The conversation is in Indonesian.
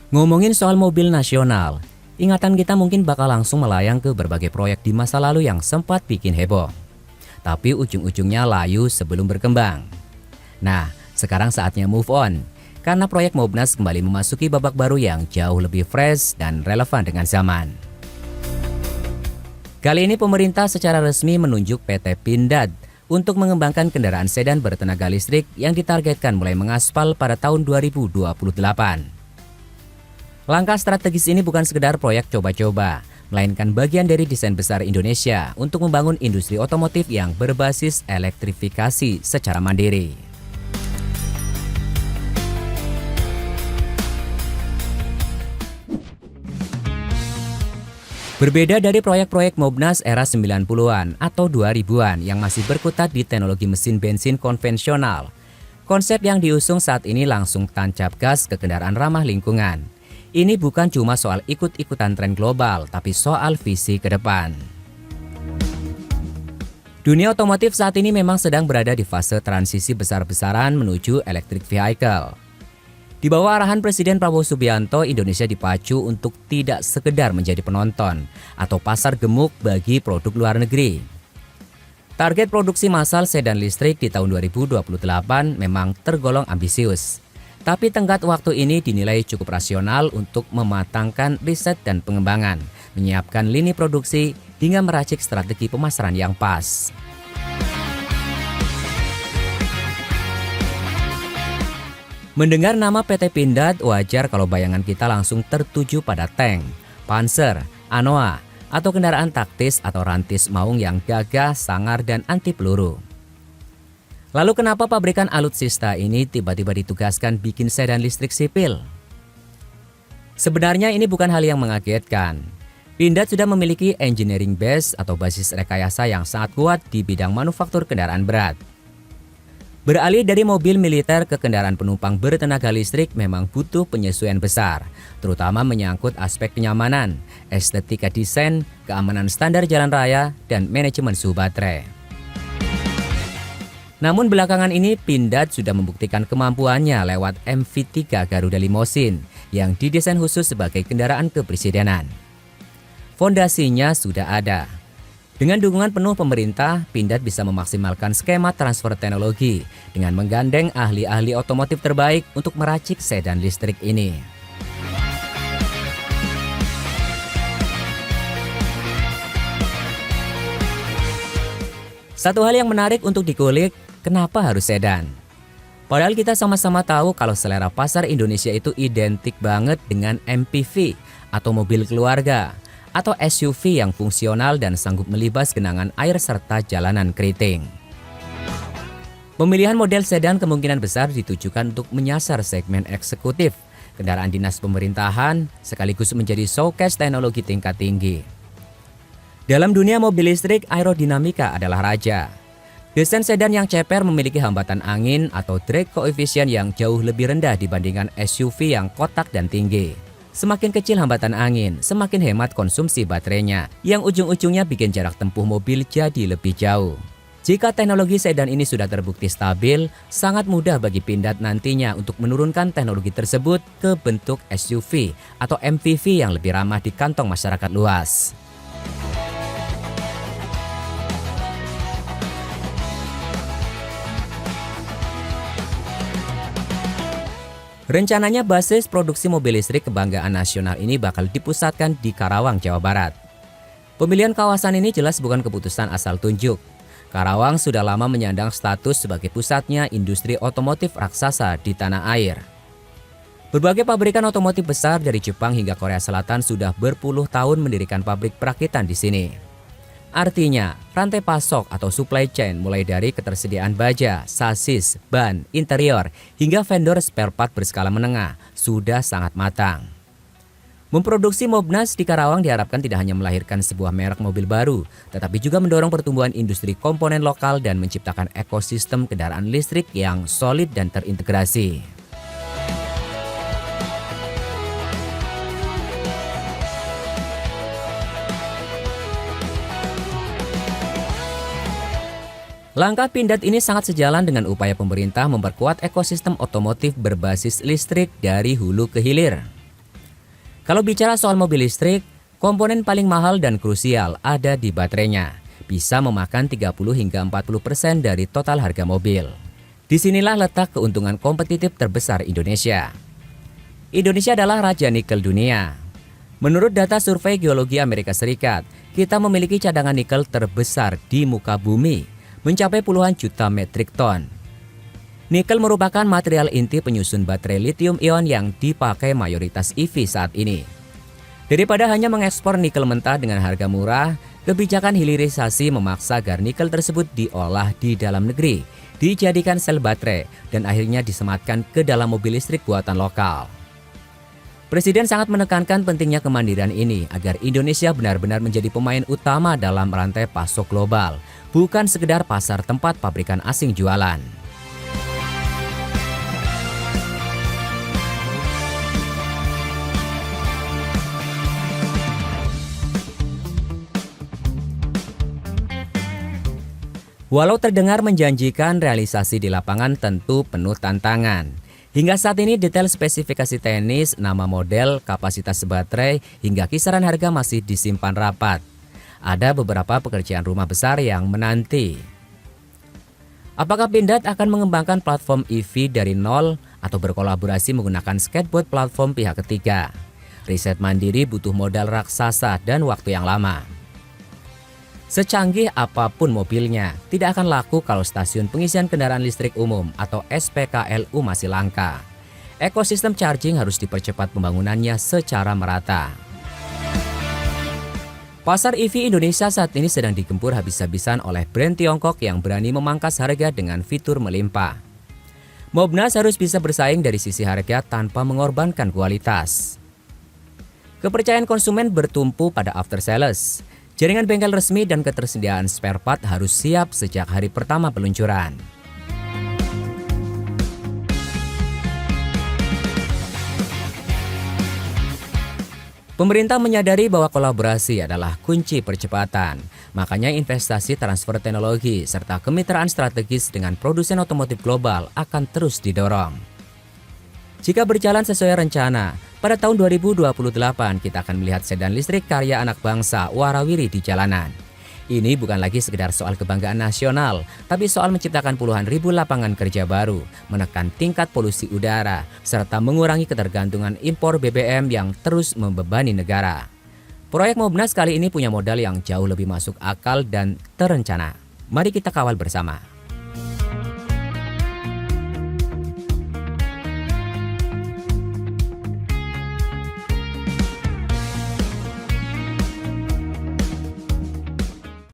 Ngomongin soal mobil nasional, ingatan kita mungkin bakal langsung melayang ke berbagai proyek di masa lalu yang sempat bikin heboh. Tapi ujung-ujungnya layu sebelum berkembang. Nah, sekarang saatnya move on. Karena proyek Mobnas kembali memasuki babak baru yang jauh lebih fresh dan relevan dengan zaman. Kali ini pemerintah secara resmi menunjuk PT Pindad untuk mengembangkan kendaraan sedan bertenaga listrik yang ditargetkan mulai mengaspal pada tahun 2028. Langkah strategis ini bukan sekedar proyek coba-coba, melainkan bagian dari desain besar Indonesia untuk membangun industri otomotif yang berbasis elektrifikasi secara mandiri. Berbeda dari proyek-proyek Mobnas era 90-an atau 2000-an yang masih berkutat di teknologi mesin bensin konvensional, konsep yang diusung saat ini langsung tancap gas ke kendaraan ramah lingkungan. Ini bukan cuma soal ikut-ikutan tren global, tapi soal visi ke depan. Dunia otomotif saat ini memang sedang berada di fase transisi besar-besaran menuju electric vehicle. Di bawah arahan Presiden Prabowo Subianto, Indonesia dipacu untuk tidak sekedar menjadi penonton atau pasar gemuk bagi produk luar negeri. Target produksi massal sedan listrik di tahun 2028 memang tergolong ambisius. Tapi tenggat waktu ini dinilai cukup rasional untuk mematangkan riset dan pengembangan, menyiapkan lini produksi hingga meracik strategi pemasaran yang pas. Mendengar nama PT Pindad, wajar kalau bayangan kita langsung tertuju pada tank, panser, anoa, atau kendaraan taktis atau rantis maung yang gagah, sangar, dan anti peluru. Lalu kenapa pabrikan alutsista ini tiba-tiba ditugaskan bikin sedan listrik sipil? Sebenarnya ini bukan hal yang mengagetkan. Pindad sudah memiliki engineering base atau basis rekayasa yang sangat kuat di bidang manufaktur kendaraan berat. Beralih dari mobil militer ke kendaraan penumpang bertenaga listrik memang butuh penyesuaian besar, terutama menyangkut aspek kenyamanan, estetika desain, keamanan standar jalan raya, dan manajemen suhu baterai. Namun belakangan ini Pindad sudah membuktikan kemampuannya lewat MV3 Garuda Limousine yang didesain khusus sebagai kendaraan kepresidenan. Fondasinya sudah ada. Dengan dukungan penuh pemerintah, Pindad bisa memaksimalkan skema transfer teknologi dengan menggandeng ahli-ahli otomotif terbaik untuk meracik sedan listrik ini. Satu hal yang menarik untuk dikulik, kenapa harus sedan? Padahal kita sama-sama tahu kalau selera pasar Indonesia itu identik banget dengan MPV atau mobil keluarga, atau SUV yang fungsional dan sanggup melibas genangan air serta jalanan keriting. Pemilihan model sedan kemungkinan besar ditujukan untuk menyasar segmen eksekutif, kendaraan dinas pemerintahan, sekaligus menjadi showcase teknologi tingkat tinggi. Dalam dunia mobil listrik, aerodinamika adalah raja. Desain sedan yang ceper memiliki hambatan angin atau drag coefficient yang jauh lebih rendah dibandingkan SUV yang kotak dan tinggi. Semakin kecil hambatan angin, semakin hemat konsumsi baterainya, yang ujung-ujungnya bikin jarak tempuh mobil jadi lebih jauh. Jika teknologi sedan ini sudah terbukti stabil, sangat mudah bagi Pindad nantinya untuk menurunkan teknologi tersebut ke bentuk SUV atau MPV yang lebih ramah di kantong masyarakat luas. Rencananya basis produksi mobil listrik kebanggaan nasional ini bakal dipusatkan di Karawang, Jawa Barat. Pemilihan kawasan ini jelas bukan keputusan asal tunjuk. Karawang sudah lama menyandang status sebagai pusatnya industri otomotif raksasa di tanah air. Berbagai pabrikan otomotif besar dari Jepang hingga Korea Selatan sudah berpuluh tahun mendirikan pabrik perakitan di sini. Artinya, rantai pasok atau supply chain mulai dari ketersediaan baja, sasis, ban, interior, hingga vendor spare part berskala menengah sudah sangat matang. Memproduksi Mobnas di Karawang diharapkan tidak hanya melahirkan sebuah merek mobil baru, tetapi juga mendorong pertumbuhan industri komponen lokal dan menciptakan ekosistem kendaraan listrik yang solid dan terintegrasi. Langkah Pindad ini sangat sejalan dengan upaya pemerintah memperkuat ekosistem otomotif berbasis listrik dari hulu ke hilir. Kalau bicara soal mobil listrik, komponen paling mahal dan krusial ada di baterainya. Bisa memakan 30 hingga 40% dari total harga mobil. Disinilah letak keuntungan kompetitif terbesar Indonesia. Indonesia adalah raja nikel dunia. Menurut data survei geologi Amerika Serikat, kita memiliki cadangan nikel terbesar di muka bumi, mencapai puluhan juta metrik ton. Nikel merupakan material inti penyusun baterai lithium-ion yang dipakai mayoritas EV saat ini. Daripada hanya mengekspor nikel mentah dengan harga murah, kebijakan hilirisasi memaksa agar nikel tersebut diolah di dalam negeri, dijadikan sel baterai, dan akhirnya disematkan ke dalam mobil listrik buatan lokal. Presiden sangat menekankan pentingnya kemandirian ini agar Indonesia benar-benar menjadi pemain utama dalam rantai pasok global, bukan sekedar pasar tempat pabrikan asing jualan. Walau terdengar menjanjikan, realisasi di lapangan tentu penuh tantangan. Hingga saat ini detail spesifikasi teknis, nama model, kapasitas baterai, hingga kisaran harga masih disimpan rapat. Ada beberapa pekerjaan rumah besar yang menanti. Apakah Pindad akan mengembangkan platform EV dari nol atau berkolaborasi menggunakan skateboard platform pihak ketiga? Riset mandiri butuh modal raksasa dan waktu yang lama. Secanggih apapun mobilnya, tidak akan laku kalau stasiun pengisian kendaraan listrik umum atau SPKLU masih langka. Ekosistem charging harus dipercepat pembangunannya secara merata. Pasar EV Indonesia saat ini sedang digempur habis-habisan oleh brand Tiongkok yang berani memangkas harga dengan fitur melimpah. Mobnas harus bisa bersaing dari sisi harga tanpa mengorbankan kualitas. Kepercayaan konsumen bertumpu pada after sales. Jaringan bengkel resmi dan ketersediaan spare part harus siap sejak hari pertama peluncuran. Pemerintah menyadari bahwa kolaborasi adalah kunci percepatan. Makanya investasi transfer teknologi serta kemitraan strategis dengan produsen otomotif global akan terus didorong. Jika berjalan sesuai rencana, pada tahun 2028 kita akan melihat sedan listrik karya anak bangsa warawiri di jalanan. Ini bukan lagi sekedar soal kebanggaan nasional, tapi soal menciptakan puluhan ribu lapangan kerja baru, menekan tingkat polusi udara, serta mengurangi ketergantungan impor BBM yang terus membebani negara. Proyek Mobnas kali ini punya modal yang jauh lebih masuk akal dan terencana. Mari kita kawal bersama.